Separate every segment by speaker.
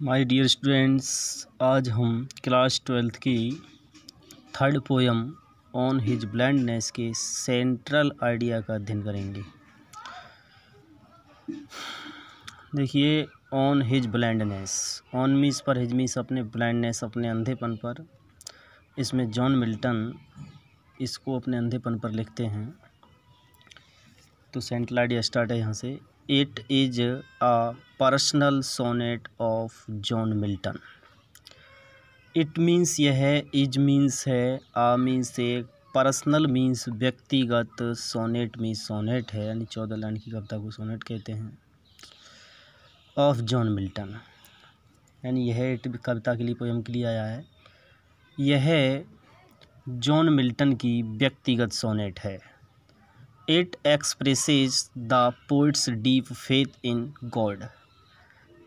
Speaker 1: My dear students, आज हम class 12th की third poem on his blindness के सेंट्रल आइडिया का अध्ययन करेंगे। देखिए, on his blindness, on means पर, हिज मीन्स अपने, ब्लाइंडनेस अपने अंधेपन पर। इसमें जॉन मिल्टन इसको अपने अंधेपन पर लिखते हैं। तो सेंट्रल आइडिया स्टार्ट है यहाँ से। It is a personal sonnet of John Milton. It means यह है, इज मीन्स है, आ मीन्स एक, पर्सनल मीन्स व्यक्तिगत, सोनेट मीन्स सोनेट है, यानी 14 लाइन की कविता को सोनेट कहते हैं। ऑफ जॉन मिल्टन यानी यह इट कविता के लिए, पोयम के लिए आया है। यह जॉन मिल्टन की व्यक्तिगत सोनेट है। It expresses the poet's deep faith in God.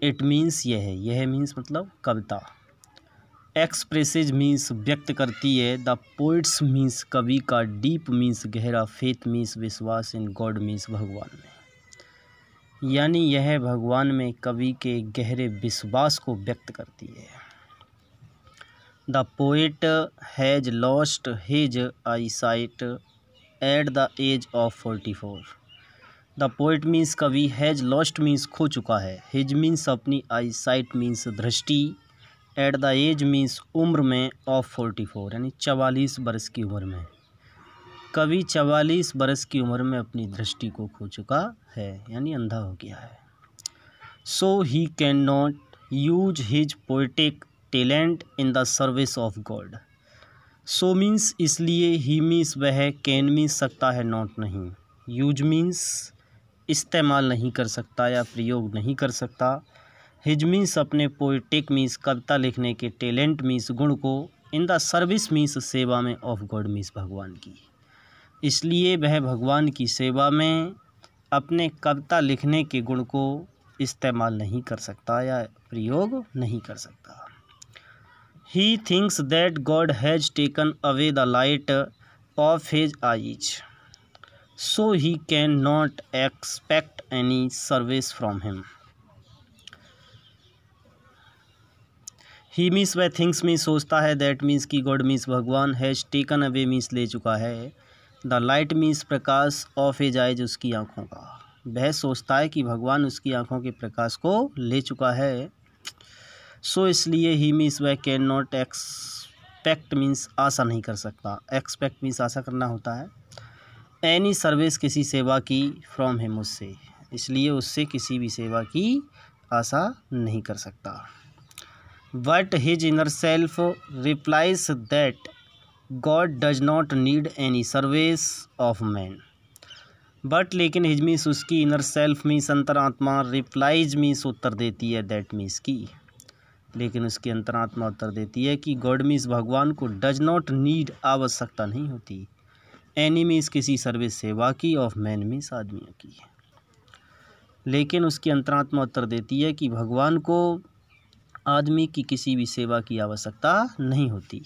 Speaker 1: It means यह means मतलब कविता। Expresses means व्यक्त करती है। The poet's means कवि का, deep means गहरा, faith means विश्वास, in God means भगवान में, यानी यह भगवान में कवि के गहरे विश्वास को व्यक्त करती है। The poet has lost his eyesight at the age of 44। The poet means कवि, हैज लॉस्ट मीन्स खो चुका है, हिज मीन्स अपनी, आई साइट मीन्स दृष्टि, एट द एज मीन्स उम्र में, ऑफ 44 यानी 44 वर्ष की उम्र में। कवि 44 वर्ष की उम्र में अपनी दृष्टि को खो चुका है, यानी अंधा हो गया है। So he can not use his poetic talent in the service of God. So means इसलिए, ही मीन्स वह, कैन मीन्स सकता है, नॉट नहीं, यूज मीन्स इस्तेमाल नहीं कर सकता या प्रयोग नहीं कर सकता, हिज मीन्स अपने, पोएटिक मीन्स कविता लिखने के, टैलेंट मीन्स गुण को, इन द सर्विस मीन्स सेवा में, ऑफ गॉड मीन्स भगवान की। इसलिए वह भगवान की सेवा में अपने कविता लिखने के गुण को इस्तेमाल नहीं कर सकता या प्रयोग नहीं कर सकता। He thinks that God has taken away the light of his eyes, so he cannot expect any service from him. He means वह, thinks means सोचता है, that means कि, God means भगवान, has taken away means ले चुका है, the light means Prakash, of his eyes उसकी आँखों का। वह सोचता है कि भगवान उसकी आँखों के प्रकाश को ले चुका है। सो इसलिए, ही मीन्स वह, कैन नॉट एक्सपेक्ट मीन्स आशा नहीं कर सकता, एक्सपेक्ट मीन्स आशा करना होता है, एनी सर्विस किसी सेवा की, फ्रॉम हिम उससे, इसलिए उससे किसी भी सेवा की आशा नहीं कर सकता। But his inner self replies that God does not need any service of man. But लेकिन, हिज मीन्स उसकी, इनर सेल्फ मीन्स अंतरात्मा, रिप्लाइज मीन्स उत्तर देती है, दैट मीन्स की, लेकिन उसकी अंतरात्मा उत्तर देती है कि गॉड मीन्स भगवान को, डज नॉट नीड आवश्यकता नहीं होती, एनी मीन्स किसी सर्विस सेवा की, ऑफ मैन मीन्स आदमियों की, लेकिन उसकी अंतरात्मा उत्तर देती है कि भगवान को आदमी की किसी भी सेवा की आवश्यकता नहीं होती।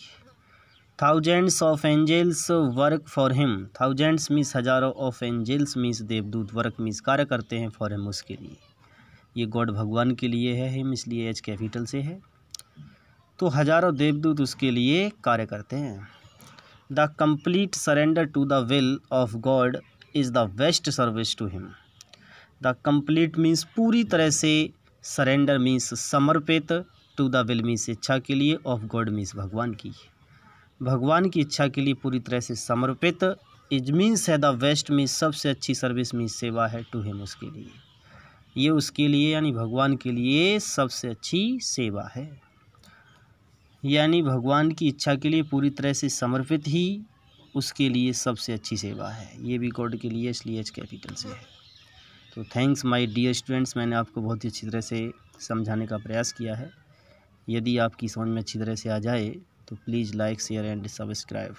Speaker 1: Thousands of angels work for him. Thousands means हजारों, ऑफ एंजल्स मीन्स देवदूत, वर्क मीन्स कार्य करते हैं, फॉर हिम उसके लिए। ये गॉड भगवान के लिए है, हिम इसलिए एच कैपिटल से है। तो हजारों देवदूत उसके लिए कार्य करते हैं। The complete surrender to the will of God is the best service to him. The complete means पूरी तरह से, सरेंडर मीन्स समर्पित, टू द विल मीन्स इच्छा के लिए, ऑफ गॉड मीन्स भगवान की, भगवान की इच्छा के लिए पूरी तरह से समर्पित। इज मीन्स है, द बेस्ट मीन्स सबसे अच्छी, सर्विस मीन्स सेवा है, टू हिम उसके लिए, ये उसके लिए यानी भगवान के लिए सबसे अच्छी सेवा है, यानी भगवान की इच्छा के लिए पूरी तरह से समर्पित ही उसके लिए सबसे अच्छी सेवा है। ये भी गॉड के लिए, इसलिए एच कैपिटल से है। तो थैंक्स माय डियर स्टूडेंट्स, मैंने आपको बहुत ही अच्छी तरह से समझाने का प्रयास किया है। यदि आपकी समझ में अच्छी तरह से आ जाए तो please like, share and subscribe.